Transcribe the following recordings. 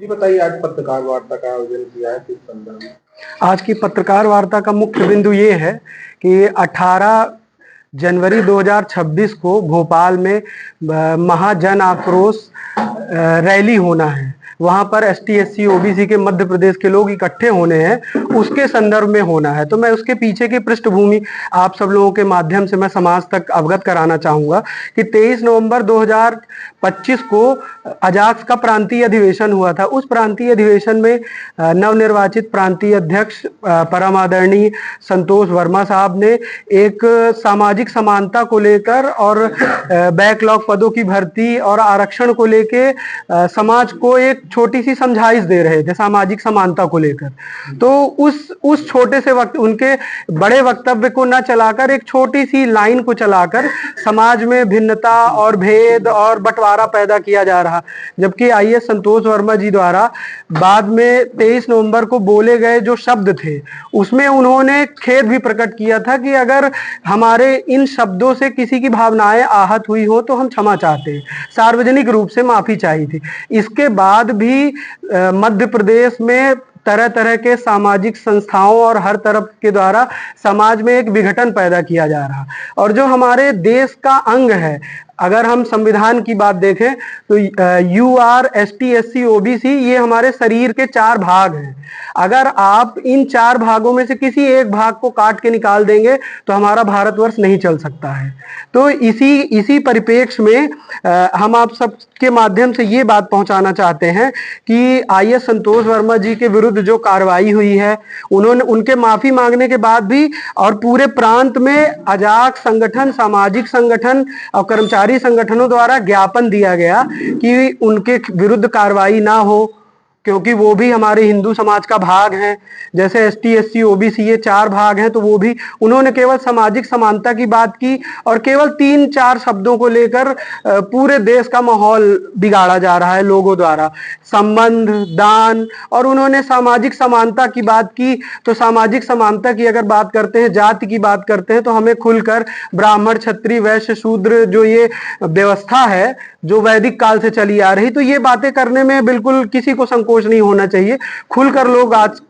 जी बताइए, आज पत्रकार वार्ता का आयोजन किया है, किस संदर्भ में? आज की पत्रकार वार्ता का मुख्य बिंदु ये है कि 18 जनवरी 2026 को भोपाल में महाजन आक्रोश रैली होना है। वहां पर एसटी एससी ओबीसी के मध्य प्रदेश के लोग इकट्ठे होने हैं, उसके संदर्भ में होना है। तो मैं उसके पीछे की पृष्ठभूमि आप सब लोगों के माध्यम से मैं समाज तक अवगत कराना चाहूंगा कि 23 नवंबर 2025 को अजाक्स का प्रांतीय अधिवेशन हुआ था। उस प्रांतीय अधिवेशन में नवनिर्वाचित प्रांतीय अध्यक्ष परम आदरणीय संतोष वर्मा साहब ने एक सामाजिक समानता को लेकर और बैकलॉग पदों की भर्ती और आरक्षण को लेके समाज को एक छोटी सी समझाइश दे रहे थे सामाजिक समानता को लेकर। तो उस छोटे से वक्त उनके बड़े वक्तव्य को न चलाकर एक छोटी सी लाइन को चलाकर समाज में भिन्नता और भेद और बंटवारा पैदा किया जा रहा। जबकि आईएएस संतोष वर्मा जी द्वारा बाद में 23 नवंबर को बोले गए जो शब्द थे उसमें उन्होंने खेद भी प्रकट किया था कि अगर हमारे इन शब्दों से किसी की भावनाएं आहत हुई हो तो हम क्षमा चाहते हैं, सार्वजनिक रूप से माफी चाहिए थी। इसके बाद भी मध्य प्रदेश में तरह तरह के सामाजिक संस्थाओं और हर तरफ के द्वारा समाज में एक विघटन पैदा किया जा रहा। और जो हमारे देश का अंग है, अगर हम संविधान की बात देखें तो यूआर एसटी एससी ओबीसी ये हमारे शरीर के 4 भाग हैं। अगर आप इन 4 भागों में से किसी एक भाग को काट के निकाल देंगे तो हमारा भारतवर्ष नहीं चल सकता है। तो इसी परिप्रेक्ष्य में हम आप सबके माध्यम से ये बात पहुंचाना चाहते हैं कि आईएएस संतोष वर्मा जी के विरुद्ध जो कार्रवाई हुई है, उनके माफी मांगने के बाद भी और पूरे प्रांत में अजाक संगठन, सामाजिक संगठन और कर्मचारी संगठनों द्वारा ज्ञापन दिया गया कि उनके विरुद्ध कार्रवाई ना हो, क्योंकि वो भी हमारे हिंदू समाज का भाग है। जैसे एसटी एससी ओबीसी ये 4 भाग हैं, तो वो भी उन्होंने केवल सामाजिक समानता की बात की और केवल 3-4 शब्दों को लेकर पूरे देश का माहौल बिगाड़ा जा रहा है लोगों द्वारा। संबंध, दान और उन्होंने सामाजिक समानता की बात की। तो सामाजिक समानता की अगर बात करते हैं, जाति की बात करते हैं, तो हमें खुलकर ब्राह्मण, क्षत्रिय, वैश्य, शूद्र जो ये व्यवस्था है जो वैदिक काल से चली आ रही, तो ये बातें करने में बिल्कुल किसी को संकोच नहीं होना चाहिए। खुलकर लोग आज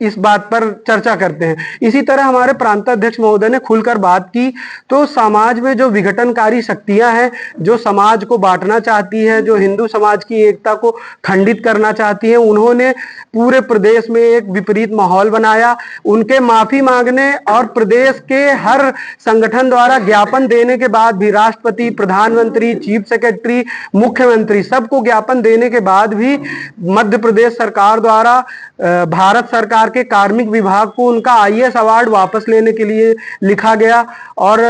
इस बात पर चर्चा करते हैं। इसी तरह हमारे प्रांताध्यक्ष महोदय ने खुलकर बात की। तो समाज में जो विघटनकारी शक्तियां हैं, जो समाज को बांटना चाहती है, जो हिंदू समाज की एकता को खंडित करना चाहती है, उन्होंने पूरे प्रदेश में एक विपरीत माहौल बनाया। उनके माफी मांगने और प्रदेश के हर संगठन द्वारा ज्ञापन देने के बाद भी, राष्ट्रपति, प्रधानमंत्री, चीफ सेक्रेटरी, मुख्यमंत्री सबको ज्ञापन देने के बाद भी मध्य प्रदेश सरकार द्वारा भारत सरकार के कार्मिक विभाग को उनका आईएएस अवार्ड वापस लेने के लिए लिखा गया। और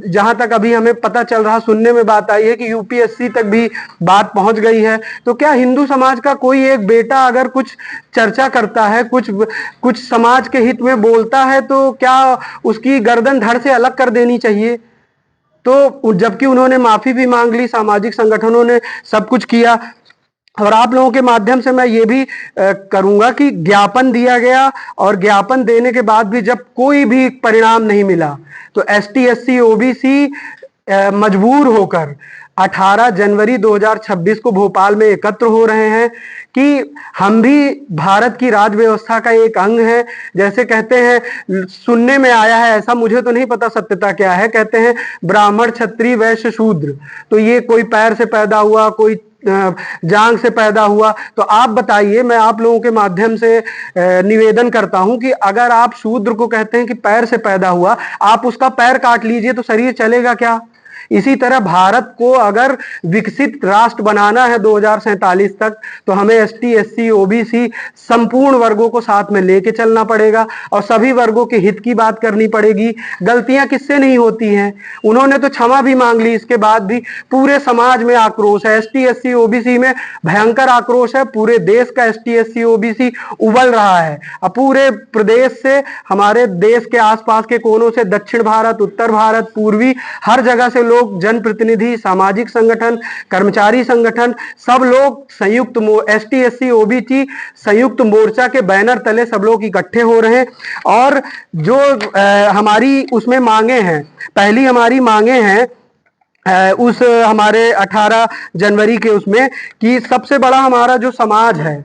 जहां तक अभी हमें पता चल रहा, सुनने में बात आई है कि यूपीएससी तक भी बात पहुंच गई है। तो क्या हिंदू समाज का कोई एक बेटा अगर कुछ चर्चा करता है, कुछ समाज के हित में बोलता है, तो क्या उसकी गर्दन धड़ से अलग कर देनी चाहिए? तो जबकि उन्होंने माफी भी मांग ली, सामाजिक संगठनों ने सब कुछ किया। और आप लोगों के माध्यम से मैं ये भी करूंगा कि ज्ञापन दिया गया और ज्ञापन देने के बाद भी जब कोई भी परिणाम नहीं मिला, तो एसटी एससी ओबीसी मजबूर होकर 18 जनवरी 2026 को भोपाल में एकत्र हो रहे हैं कि हम भी भारत की राज व्यवस्था का एक अंग है। जैसे कहते हैं, सुनने में आया है, ऐसा मुझे तो नहीं पता सत्यता क्या है, कहते हैं ब्राह्मण, क्षत्रिय, वैश्य, शूद्र, तो ये कोई पैर से पैदा हुआ, कोई जांग से पैदा हुआ। तो आप बताइए, मैं आप लोगों के माध्यम से निवेदन करता हूं कि अगर आप शूद्र को कहते हैं कि पैर से पैदा हुआ, आप उसका पैर काट लीजिए तो शरीर चलेगा क्या? इसी तरह भारत को अगर विकसित राष्ट्र बनाना है 2047 तक, तो हमें एसटी एससी ओबीसी संपूर्ण वर्गों को साथ में लेके चलना पड़ेगा और सभी वर्गों के हित की बात करनी पड़ेगी। गलतियां किससे नहीं होती हैं? उन्होंने तो क्षमा भी मांग ली, इसके बाद भी पूरे समाज में आक्रोश है। एसटी एससी ओबीसी में भयंकर आक्रोश है। पूरे देश का एसटी एससी ओबीसी उबल रहा है। अब पूरे प्रदेश से, हमारे देश के आसपास के कोनों से, दक्षिण भारत, उत्तर भारत, पूर्वी, हर जगह से लोग, जनप्रतिनिधि, सामाजिक संगठन, कर्मचारी संगठन, सब लोग संयुक्त एसटी एससी ओबीसी संयुक्त मोर्चा के बैनर तले सब लोग इकट्ठे हो रहे हैं। और जो हमारी उसमें मांगे हैं, पहली हमारी मांगे हैं उस हमारे 18 जनवरी के उसमें कि सबसे बड़ा हमारा जो समाज है,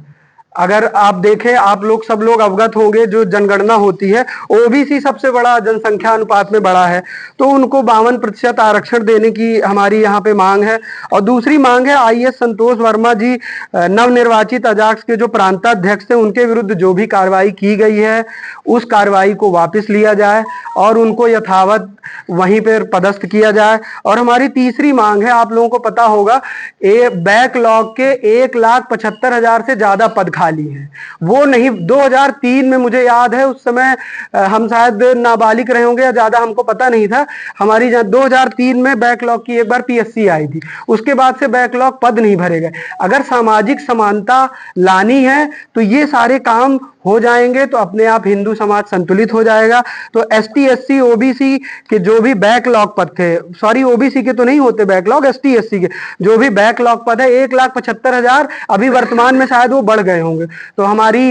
अगर आप देखें, आप लोग सब लोग अवगत होंगे, जो जनगणना होती है ओबीसी सबसे बड़ा जनसंख्या अनुपात में बड़ा है, तो उनको 52% आरक्षण देने की हमारी यहाँ पे मांग है। और दूसरी मांग है आईएएस संतोष वर्मा जी नवनिर्वाचित अजाक्स के जो प्रांताध्यक्ष थे, उनके विरुद्ध जो भी कार्रवाई की गई है उस कार्रवाई को वापस लिया जाए और उनको यथावत वहीं पर पदस्थ किया जाए। और हमारी तीसरी मांग है, आप लोगों को पता होगा बैकलॉग के 1,75,000 से ज्यादा पद खाली हैं, वो नहीं 2003 में मुझे याद है, उस समय हम शायद नाबालिग रहे होंगे या ज्यादा हमको पता नहीं था। हमारी 2003 में बैकलॉग की एक बार पीएससी आई थी, उसके बाद से बैकलॉग पद नहीं भरे गए। अगर सामाजिक समानता लानी है तो ये सारे काम हो जाएंगे तो अपने आप हिंदू समाज संतुलित हो जाएगा। तो एसटी एससी ओबीसी के जो भी बैकलॉग पद थे, सॉरी ओबीसी के तो नहीं होते बैकलॉग, एसटी एससी के जो भी बैकलॉग पद है 1,75,000, अभी वर्तमान में शायद वो बढ़ गए होंगे। तो हमारी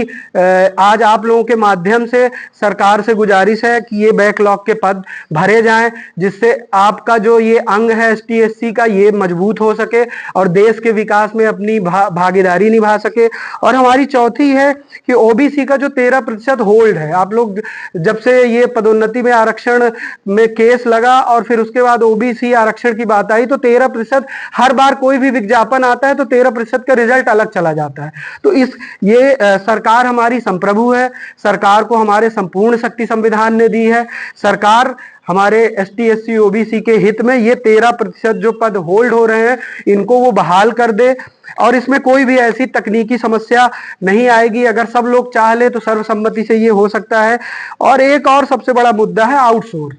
आज आप लोगों के माध्यम से सरकार से गुजारिश है कि ये बैकलॉग के पद भरे जाएं, जिससे आपका जो ये अंग है एसटी एससी का ये मजबूत हो सके और देश के विकास में अपनी भागीदारी निभा सके। और हमारी चौथी है कि ओबीसी का जो 13% होल्ड है, आप लोग जब से ये पदोन्नति में आरक्षण में केस लगा और फिर उसके बाद ओबीसी आरक्षण की बात आई, तो 13% हर बार कोई भी विज्ञापन आता है तो 13% का रिजल्ट अलग चला जाता है। तो ये सरकार हमारी संप्रभु है, सरकार को हमारे संपूर्ण शक्ति संविधान ने दी है। सरकार हमारे एसटी एससी ओबीसी के हित में ये 13% जो पद होल्ड हो रहे हैं इनको वो बहाल कर दे, और इसमें कोई भी ऐसी तकनीकी समस्या नहीं आएगी। अगर सब लोग चाह ले तो सर्वसम्मति से ये हो सकता है। और एक और सबसे बड़ा मुद्दा है आउटसोर्स।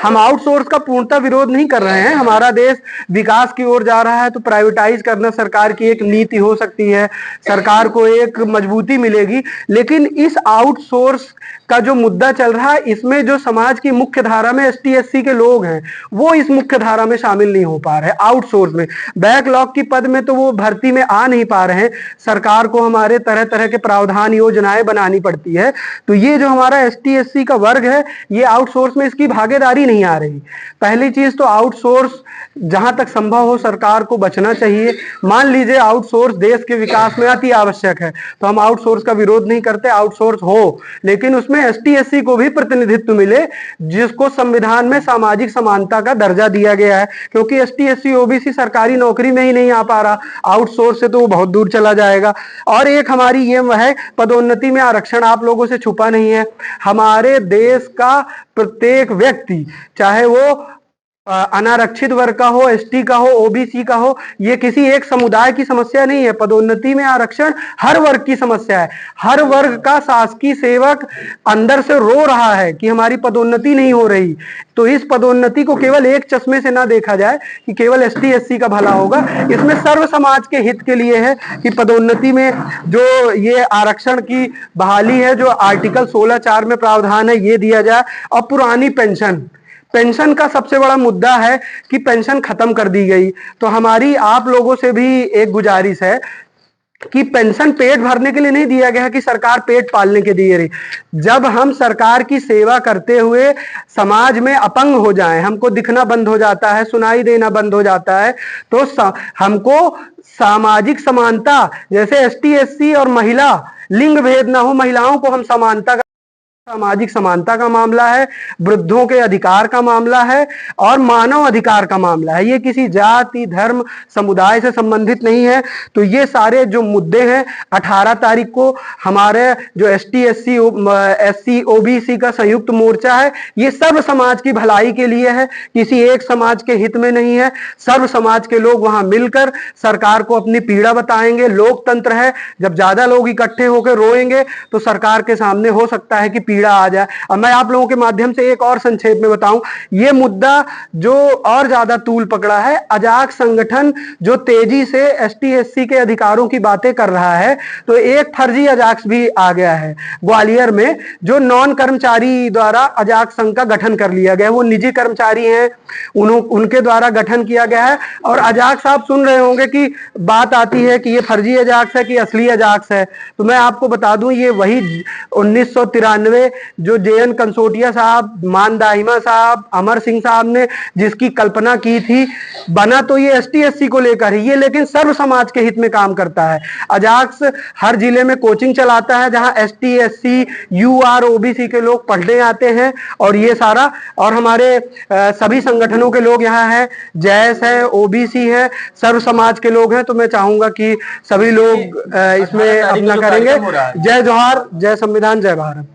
हम आउटसोर्स का पूर्णतः विरोध नहीं कर रहे हैं, हमारा देश विकास की ओर जा रहा है तो प्राइवेटाइज करना सरकार की एक नीति हो सकती है, सरकार को एक मजबूती मिलेगी। लेकिन इस आउटसोर्स का जो मुद्दा चल रहा है, इसमें जो समाज की मुख्य धारा में एसटी एससी के लोग हैं वो इस मुख्य धारा में शामिल नहीं हो पा रहे। आउटसोर्स में बैकलॉग की पद में तो वो भर्ती में आ नहीं पा रहे हैं, सरकार को हमारे तरह तरह के प्रावधान योजनाएं बनानी पड़ती है। तो ये जो हमारा एसटी एससी का वर्ग है ये आउटसोर्स में इसकी भागीदारी नहीं आ रही। पहली चीज तो आउटसोर्स जहां तक संभव हो सरकार को बचना चाहिए। मान लीजिए आउटसोर्स देश के विकास में अति आवश्यक है तो हम आउटसोर्स का विरोध नहीं करते, आउटसोर्स हो, लेकिन उसमें एसटी एससी को भी प्रतिनिधित्व मिले जिसको संविधान में सामाजिक समानता का दर्जा दिया गया है। क्योंकि एसटी एससी ओबीसी सरकारी नौकरी में ही नहीं आ पा रहा, आउटसोर्स से तो वो बहुत दूर चला जाएगा। और एक हमारी ये है पदोन्नति में आरक्षण आप लोगों से छुपा नहीं है। हमारे देश का प्रत्येक व्यक्ति, चाहे वो अनारक्षित वर्ग का हो, एसटी का हो, ओबीसी का हो, ये किसी एक समुदाय की समस्या नहीं है। पदोन्नति में आरक्षण हर वर्ग की समस्या है। हर वर्ग का शासकीय सेवक अंदर से रो रहा है कि हमारी पदोन्नति नहीं हो रही। तो इस पदोन्नति को केवल एक चश्मे से ना देखा जाए कि केवल एसटी एससी का भला होगा, इसमें सर्व समाज के हित के लिए है कि पदोन्नति में जो ये आरक्षण की बहाली है, जो आर्टिकल 16(4) में प्रावधान है, ये दिया जाए। और पुरानी पेंशन का सबसे बड़ा मुद्दा है कि पेंशन खत्म कर दी गई। तो हमारी आप लोगों से भी एक गुजारिश है कि पेंशन पेट भरने के लिए नहीं दिया गया कि सरकार पेट पालने के लिए रही। जब हम सरकार की सेवा करते हुए समाज में अपंग हो जाएं, हमको दिखना बंद हो जाता है, सुनाई देना बंद हो जाता है, तो हमको सामाजिक समानता, जैसे एसटी एससी और महिला लिंग भेद ना हो, महिलाओं को हम समानता, सामाजिक समानता का मामला है, वृद्धों के अधिकार का मामला है और मानव अधिकार का मामला है। ये किसी जाति धर्म समुदाय से संबंधित नहीं है। तो ये सारे जो मुद्दे हैं 18 तारीख को हमारे जो एसटी एससी ओबीसी का संयुक्त मोर्चा है, ये सर्व समाज की भलाई के लिए है, किसी एक समाज के हित में नहीं है। सर्व समाज के लोग वहां मिलकर सरकार को अपनी पीड़ा बताएंगे। लोकतंत्र है, जब ज्यादा लोग इकट्ठे होकर रोएंगे तो सरकार के सामने हो सकता है कि पीड़ा आ जाए। अब मैं आप लोगों के माध्यम से एक और संक्षेप में बताऊं, ये मुद्दा जो और ज्यादा तूल पकड़ा है, अजाक्स संगठन जो तेजी से एसटी एससी के अधिकारों की बातें कर रहा है, तो एक फर्जी अजाक्स भी आ गया है ग्वालियर में, जो नॉन कर्मचारी द्वारा अजाक्स संघ का गठन कर लिया गया। वो निजी कर्मचारी हैं, उनके द्वारा गठन किया गया है। और अजाक्स आप सुन रहे होंगे कि बात आती है कि ये फर्जी अजाक्स है कि असली अजाक्स है। तो मैं आपको बता दूं, ये वही 1993 हमारे जो JN कंसोटिया साहब, मान दाहिमा साहब, अमर सिंह साहब ने जिसकी कल्पना की थी, बना तो ये ST SC को लेकर ही ये, लेकिन सर्व समाज के हित में काम करता है। अजाक्स हर जिले में कोचिंग चलाता है जहां ST SC UR OBC के लोग पढ़ने आते हैं, और ये सारा, और हमारे सभी संगठनों के लोग यहाँ हैं, जैस है, OBC है, सर्व समाज के लोग हैं। तो मैं चाहूंगा कि सभी लोग इसमें अपना करेंगे। जय जोहार, जय संविधान, जय भारत।